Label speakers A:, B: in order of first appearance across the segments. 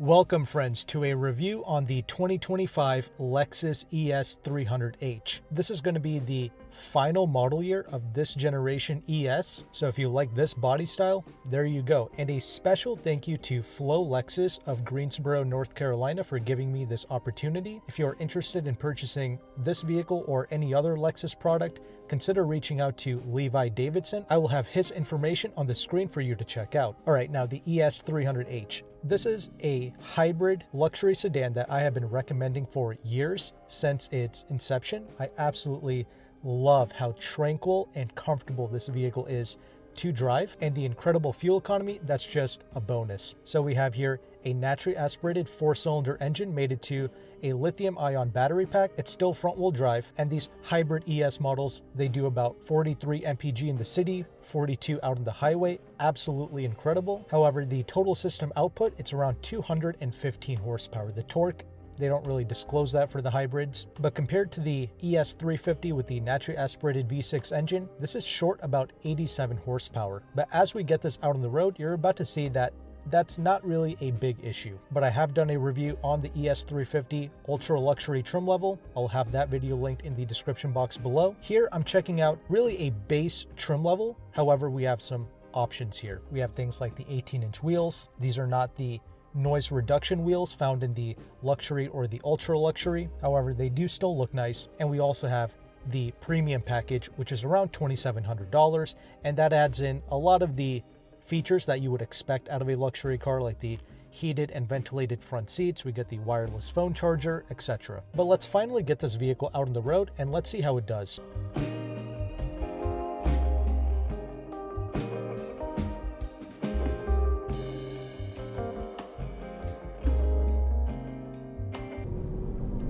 A: Welcome friends to a review on the 2025 Lexus ES300H. This is going to be the final model year of this generation ES, so if you like this body style, there you go. And a special thank you to Flo Lexus of Greensboro, North Carolina for giving me this opportunity. If you are interested in purchasing this vehicle or any other Lexus product, consider reaching out to Levi Davidson. I will have his information on the screen for you to check out. All right, now the ES300H. This is a hybrid luxury sedan that I have been recommending for years since its inception. I absolutely love how tranquil and comfortable this vehicle is to drive, and the incredible fuel economy, that's just a bonus. So we have here a naturally aspirated 4-cylinder engine mated to a lithium-ion battery pack. It's still front-wheel drive, and these hybrid ES models, they do about 43 mpg in the city, 42 out on the highway. Absolutely incredible. However, the total system output, it's around 215 horsepower. The torque, they don't really disclose that for the hybrids, but compared to the ES350 with the naturally aspirated V6 engine, this is short about 87 horsepower. But as we get this out on the road, you're about to see that that's not really a big issue. But I have done a review on the ES350 ultra luxury trim level. I'll have that video linked in the description box below. Here I'm checking out really a base trim level. However, we have some options here. We have things like the 18-inch wheels. These are not the noise reduction wheels found in the luxury or the ultra luxury. However, they do still look nice. And we also have the premium package, which is around $2,700, and that adds in a lot of the features that you would expect out of a luxury car, like the heated and ventilated front seats. We get the wireless phone charger, etc. But let's finally get this vehicle out on the road and let's see how it does.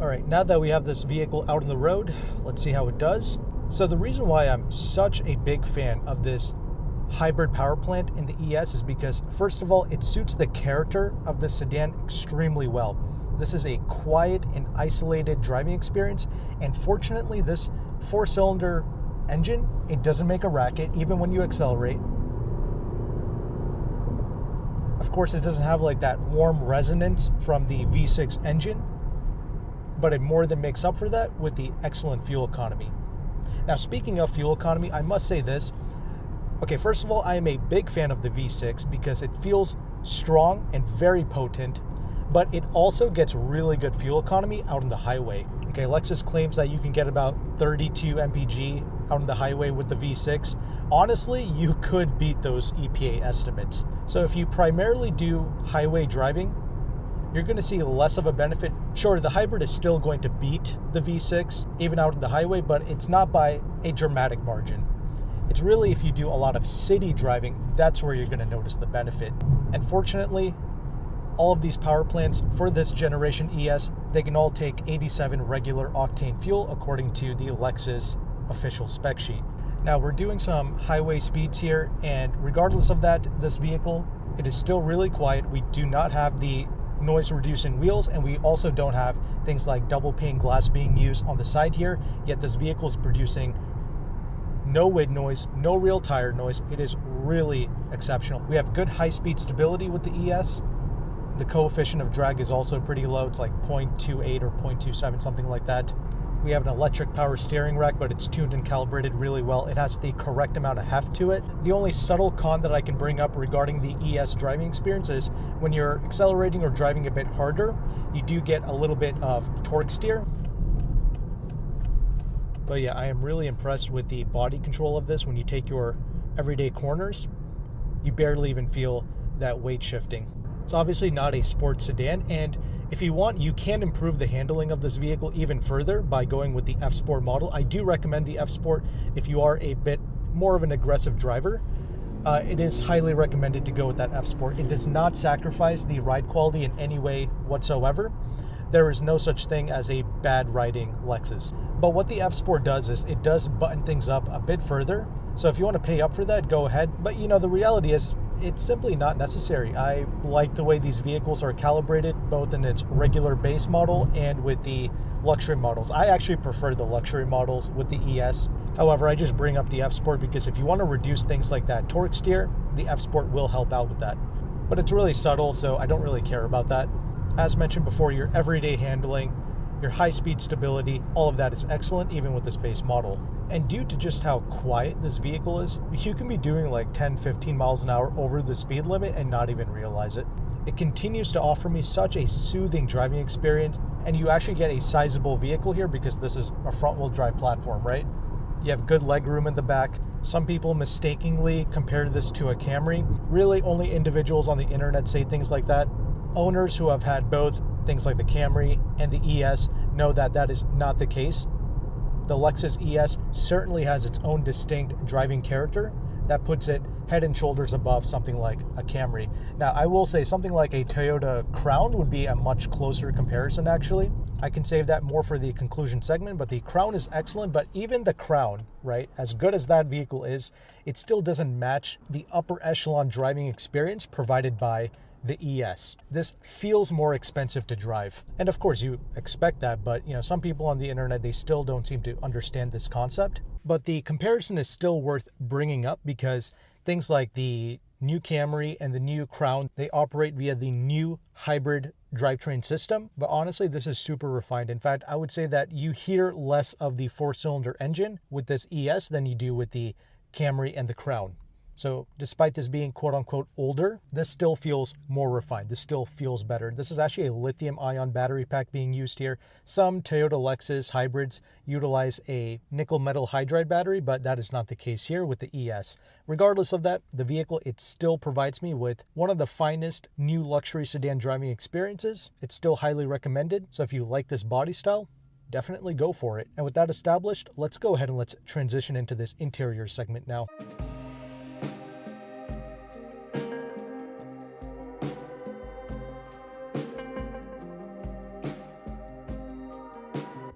A: All right, now that we have this vehicle out on the road, let's see how it does. So the reason why I'm such a big fan of this hybrid power plant in the ES is because, first of all, it suits the character of the sedan extremely well. This is a quiet and isolated driving experience, and fortunately this 4-cylinder engine, it doesn't make a racket even when you accelerate. Of course, it doesn't have like that warm resonance from the V6 engine, but it more than makes up for that with the excellent fuel economy. Now, speaking of fuel economy, I must say this. Okay, first of all, I am a big fan of the V6 because it feels strong and very potent, but it also gets really good fuel economy out on the highway. Okay, Lexus claims that you can get about 32 mpg out on the highway with the V6. Honestly, you could beat those EPA estimates. So if you primarily do highway driving, you're going to see less of a benefit. Sure, the hybrid is still going to beat the V6, even out on the highway, but it's not by a dramatic margin. It's really if you do a lot of city driving, that's where you're going to notice the benefit. And fortunately, all of these power plants for this generation ES, they can all take 87 regular octane fuel according to the Lexus official spec sheet. Now we're doing some highway speeds here, and regardless of that, this vehicle, it is still really quiet. We do not have the noise reducing wheels, and we also don't have things like double pane glass being used on the side here, yet this vehicle is producing no wind noise, no real tire noise. It is really exceptional. We have good high-speed stability with the ES. The coefficient of drag is also pretty low. It's like 0.28 or 0.27, something like that. We have an electric power steering rack, but it's tuned and calibrated really well. It has the correct amount of heft to it. The only subtle con that I can bring up regarding the ES driving experience is when you're accelerating or driving a bit harder, you do get a little bit of torque steer. But yeah, I am really impressed with the body control of this. When you take your everyday corners, you barely even feel that weight shifting. It's obviously not a sports sedan, and if you want, you can improve the handling of this vehicle even further by going with the F Sport model. I do recommend the F Sport if you are a bit more of an aggressive driver. It is highly recommended to go with that F Sport. It does not sacrifice the ride quality in any way whatsoever. There is no such thing as a bad riding Lexus. But what the F Sport does is it does button things up a bit further. So if you want to pay up for that, go ahead. But you know, the reality is it's simply not necessary. I like the way these vehicles are calibrated, both in its regular base model and with the luxury models. I actually prefer the luxury models with the ES. However, I just bring up the F Sport because if you want to reduce things like that torque steer, the F Sport will help out with that. but it's really subtle, so I don't really care about that. As mentioned before, your everyday handling, your high-speed stability, all of that is excellent even with this base model. And due to just how quiet this vehicle is, you can be doing like 10-15 miles an hour over the speed limit and not even realize it. It continues to offer me such a soothing driving experience, and you actually get a sizable vehicle here because this is a front-wheel drive platform, right? You have good leg room in the back. Some people mistakenly compare this to a Camry. Really, only individuals on the internet say things like that. Owners who have had both things like the Camry and the ES know that that is not the case. The Lexus ES certainly has its own distinct driving character that puts it head and shoulders above something like a Camry. Now, I will say something like a Toyota Crown would be a much closer comparison, actually. I can save that more for the conclusion segment, but the Crown is excellent. But even the Crown, right, as good as that vehicle is, it still doesn't match the upper echelon driving experience provided by the ES. This feels more expensive to drive. And of course you expect that, but some people on the internet, they still don't seem to understand this concept. But the comparison is still worth bringing up because things like the new Camry and the new Crown, they operate via the new hybrid drivetrain system. But honestly, this is super refined. In fact, I would say that you hear less of the 4-cylinder engine with this ES than you do with the Camry and the Crown. So despite this being quote unquote older, this still feels more refined. This still feels better. This is actually a lithium ion battery pack being used here. Some Toyota Lexus hybrids utilize a nickel metal hydride battery, but that is not the case here with the ES. Regardless of that, the vehicle, it still provides me with one of the finest new luxury sedan driving experiences. It's still highly recommended. So if you like this body style, definitely go for it. And with that established, let's go ahead and let's transition into this interior segment now.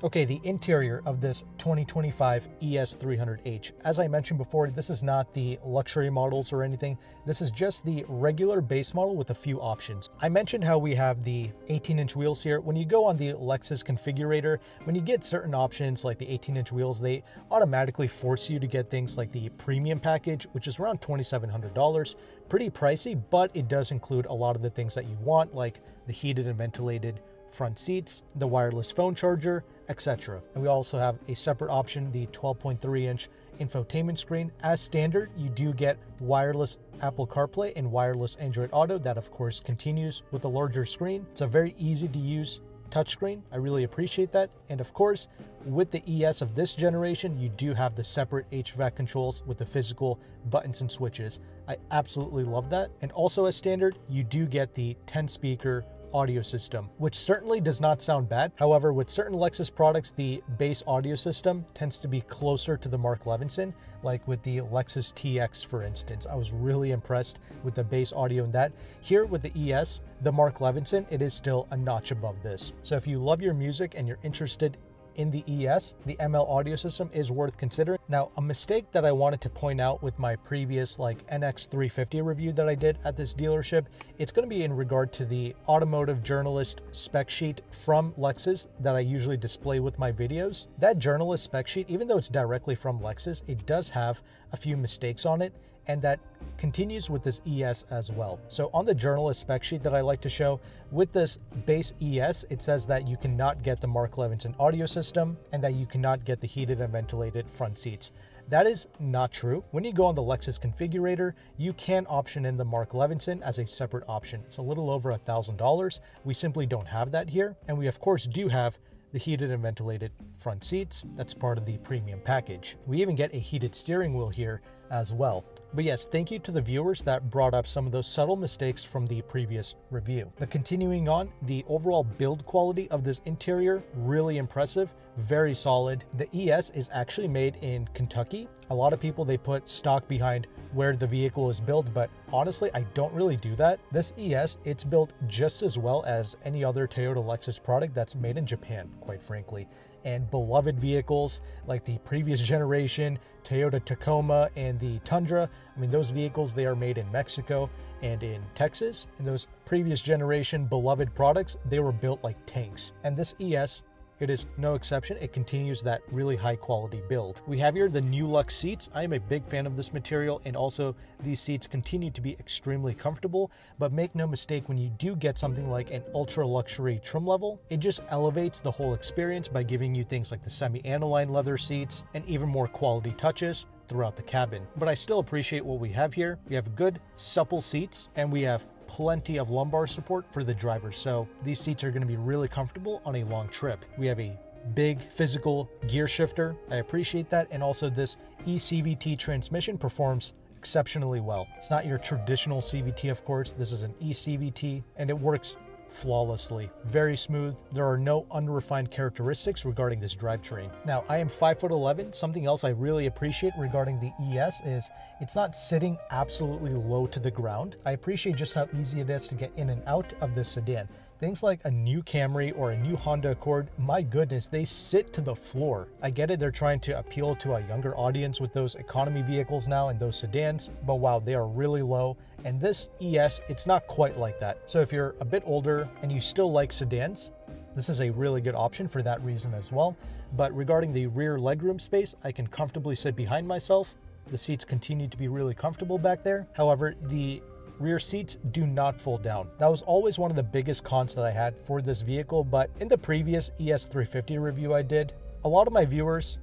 A: Okay, the interior of this 2025 ES300H. As I mentioned before, this is not the luxury models or anything. This is just the regular base model with a few options. I mentioned how we have the 18-inch wheels here. When you go on the Lexus configurator, when you get certain options like the 18-inch wheels, they automatically force you to get things like the premium package, which is around $2,700. Pretty pricey, but it does include a lot of the things that you want, like the heated and ventilated front seats, the wireless phone charger, etc. And we also have a separate option, the 12.3-inch infotainment screen. As standard, you do get wireless Apple CarPlay and wireless Android Auto. That, of course, continues with the larger screen. It's a very easy to use touchscreen. I really appreciate that. And of course, with the ES of this generation, you do have the separate HVAC controls with the physical buttons and switches. I absolutely love that. And also as standard, you do get the 10-speaker audio system, which certainly does not sound bad. However, with certain Lexus products, the base audio system tends to be closer to the Mark Levinson, like with the Lexus TX, for instance. I was really impressed with the base audio in that. Here with the ES, the Mark Levinson, it is still a notch above this. So if you love your music and you're interested in the ES, the ML audio system is worth considering. Now, a mistake that I wanted to point out with my previous NX350 review that I did at this dealership, it's going to be in regard to the automotive journalist spec sheet from Lexus that I usually display with my videos. That journalist spec sheet, even though it's directly from Lexus, it does have a few mistakes on it, and that continues with this ES as well. So on the journalist spec sheet that I like to show, with this base ES, it says that you cannot get the Mark Levinson audio system and that you cannot get the heated and ventilated front seats. That is not true. When you go on the Lexus configurator, you can option in the Mark Levinson as a separate option. It's a little over $1,000. We simply don't have that here. And we of course do have the heated and ventilated front seats. That's part of the premium package. We even get a heated steering wheel here as well. But yes, thank you to the viewers that brought up some of those subtle mistakes from the previous review. But continuing on, the overall build quality of this interior, really impressive, very solid. The ES is actually made in Kentucky. A lot of people, they put stock behind where the vehicle is built, but honestly, I don't really do that. This ES, it's built just as well as any other Toyota Lexus product that's made in Japan, quite frankly. And beloved vehicles like the previous generation Toyota Tacoma and the Tundra, I mean, those vehicles, they are made in Mexico and in Texas. And those previous generation beloved products, they were built like tanks. And this ES, it is no exception. It continues that really high quality build. We have here the new Lux seats. I am a big fan of this material, and also these seats continue to be extremely comfortable, but make no mistake, when you do get something like an ultra luxury trim level, it just elevates the whole experience by giving you things like the semi-aniline leather seats and even more quality touches throughout the cabin. But I still appreciate what we have here. We have good supple seats, and we have plenty of lumbar support for the driver, so these seats are going to be really comfortable on a long trip. We have a big physical gear shifter. I appreciate that, and also this eCVT transmission performs exceptionally well. It's not your traditional CVT, of course. This is an eCVT, and it works flawlessly. Very smooth. There are no unrefined characteristics regarding this drivetrain. Now, I am 5'11". Something else I really appreciate regarding the ES is it's not sitting absolutely low to the ground. I appreciate just how easy it is to get in and out of this sedan. Things like a new Camry or a new Honda Accord, my goodness, they sit to the floor. I get it, they're trying to appeal to a younger audience with those economy vehicles now and those sedans, but wow, they are really low. And this ES, it's not quite like that. So if you're a bit older and you still like sedans, this is a really good option for that reason as well. But regarding the rear legroom space, I can comfortably sit behind myself. The seats continue to be really comfortable back there. However, the rear seats do not fold down. That was always one of the biggest cons that I had for this vehicle, but in the previous ES350 review I did, a lot of my viewers,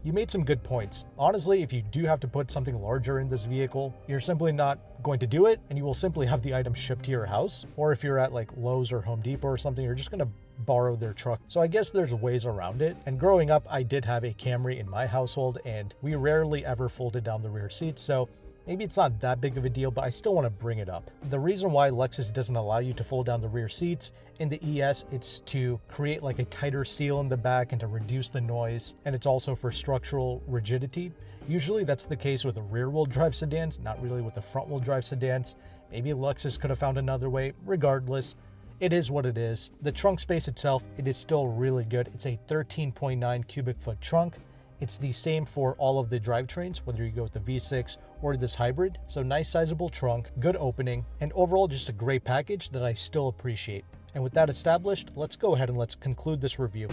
A: you made some good points. Honestly, if you do have to put something larger in this vehicle, you're simply not going to do it, and you will simply have the item shipped to your house. Or if you're at like Lowe's or Home Depot or something, you're just going to borrow their truck. So I guess there's ways around it. And growing up, I did have a Camry in my household, and we rarely ever folded down the rear seats. So maybe it's not that big of a deal, but I still want to bring it up. The reason why Lexus doesn't allow you to fold down the rear seats in the ES, it's to create like a tighter seal in the back and to reduce the noise. And it's also for structural rigidity. Usually that's the case with the rear-wheel drive sedans, not really with the front-wheel drive sedans. Maybe Lexus could have found another way. Regardless, it is what it is. The trunk space itself, it is still really good. It's a 13.9 cubic foot trunk. It's the same for all of the drivetrains, whether you go with the V6 or this hybrid. So nice sizable trunk, good opening, and overall just a great package that I still appreciate. And with that established, let's go ahead and let's conclude this review.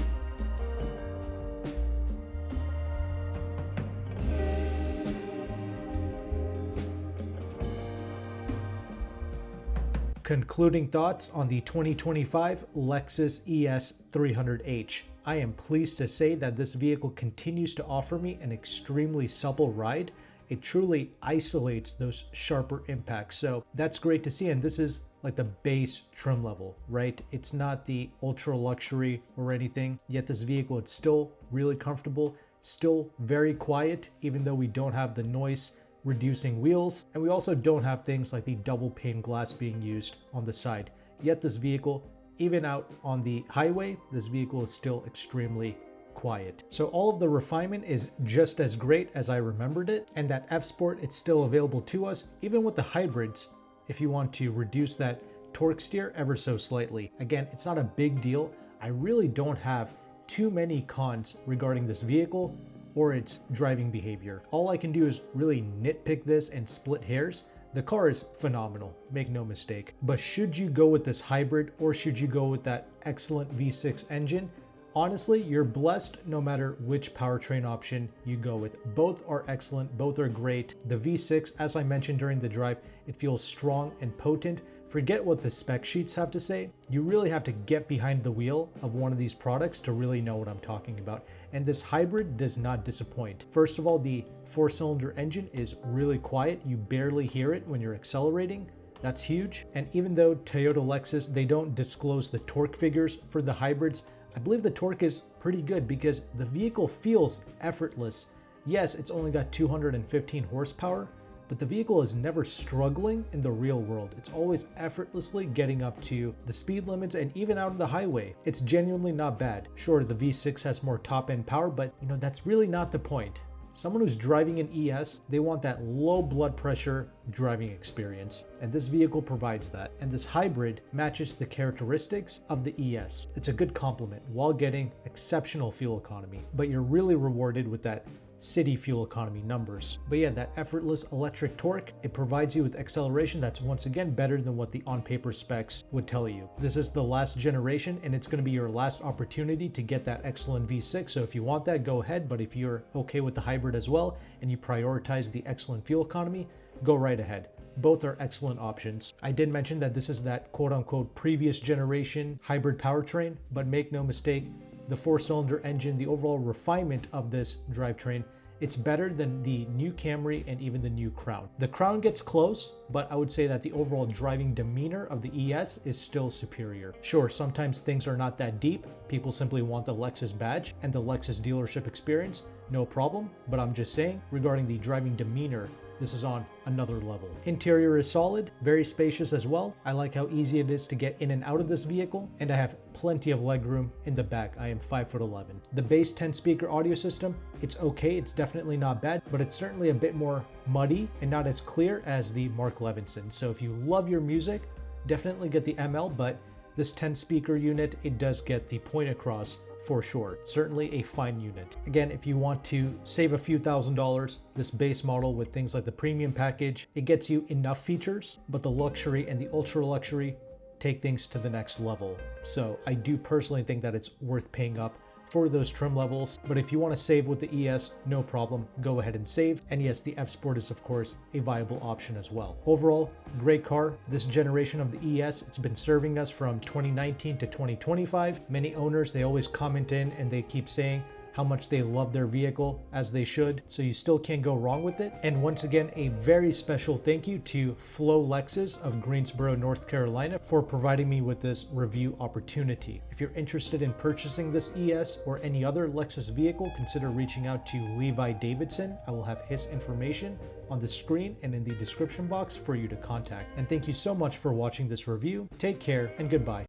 A: Concluding thoughts on the 2025 Lexus ES 300h. I am pleased to say that this vehicle continues to offer me an extremely supple ride. It truly isolates those sharper impacts. So that's great to see. And this is like the base trim level, right? It's not the ultra luxury or anything. Yet this vehicle, it's still really comfortable, still very quiet, even though we don't have the noise reducing wheels. And we also don't have things like the double pane glass being used on the side. Yet this vehicle, even out on the highway, this vehicle is still extremely quiet. So all of the refinement is just as great as I remembered it. And that F-Sport, it's still available to us, even with the hybrids, if you want to reduce that torque steer ever so slightly. Again, it's not a big deal. I really don't have too many cons regarding this vehicle or its driving behavior. All I can do is really nitpick this and split hairs. The car is phenomenal, make no mistake. But should you go with this hybrid or should you go with that excellent V6 engine? Honestly, you're blessed no matter which powertrain option you go with. Both are excellent, both are great. The V6, as I mentioned during the drive, it feels strong and potent. Forget what the spec sheets have to say. You really have to get behind the wheel of one of these products to really know what I'm talking about. And this hybrid does not disappoint. First of all, the 4-cylinder engine is really quiet. You barely hear it when you're accelerating. That's huge. And even though Toyota Lexus, they don't disclose the torque figures for the hybrids, I believe the torque is pretty good because the vehicle feels effortless. Yes, it's only got 215 horsepower, but the vehicle is never struggling in the real world. It's always effortlessly getting up to the speed limits and even out on the highway. It's genuinely not bad. Sure, the V6 has more top-end power, but that's really not the point. Someone who's driving an ES, they want that low blood pressure driving experience. And this vehicle provides that. And this hybrid matches the characteristics of the ES. It's a good complement while getting exceptional fuel economy. But you're really rewarded with that city fuel economy numbers. But yeah, that effortless electric torque, it provides you with acceleration that's once again better than what the on-paper specs would tell you. This is the last generation, and it's going to be your last opportunity to get that excellent V6. So if you want that, go ahead. But if you're okay with the hybrid as well, and you prioritize the excellent fuel economy, go right ahead. Both are excellent options. I did mention that this is that quote-unquote previous generation hybrid powertrain, but make no mistake, the 4-cylinder engine, the overall refinement of this drivetrain, it's better than the new Camry and even the new Crown. The Crown gets close, but I would say that the overall driving demeanor of the ES is still superior. Sure, sometimes things are not that deep. People simply want the Lexus badge and the Lexus dealership experience, no problem. But I'm just saying, regarding the driving demeanor, this is on another level. Interior is solid, very spacious as well. I like how easy it is to get in and out of this vehicle, and I have plenty of legroom in the back. I am 5'11". The base 10-speaker audio system, it's okay, it's definitely not bad, but it's certainly a bit more muddy and not as clear as the Mark Levinson. So if you love your music, definitely get the ML, but this 10-speaker unit, it does get the point across for sure. Certainly a fine unit. Again, if you want to save a few $1,000s, this base model with things like the premium package, it gets you enough features, but the luxury and the ultra luxury take things to the next level. So I do personally think that it's worth paying up for those trim levels. But if you want to save with the ES, no problem, go ahead and save. And yes, the F Sport is of course a viable option as well. Overall, great car. This generation of the ES, it's been serving us from 2019 to 2025. Many owners, they always comment in and they keep saying how much they love their vehicle, as they should. So you still can't go wrong with it. And once again, a very special thank you to Flo Lexus of Greensboro, North Carolina for providing me with this review opportunity. If you're interested in purchasing this ES or any other Lexus vehicle, consider reaching out to Levi Davidson. I will have his information on the screen and in the description box for you to contact. And thank you so much for watching this review. Take care and goodbye.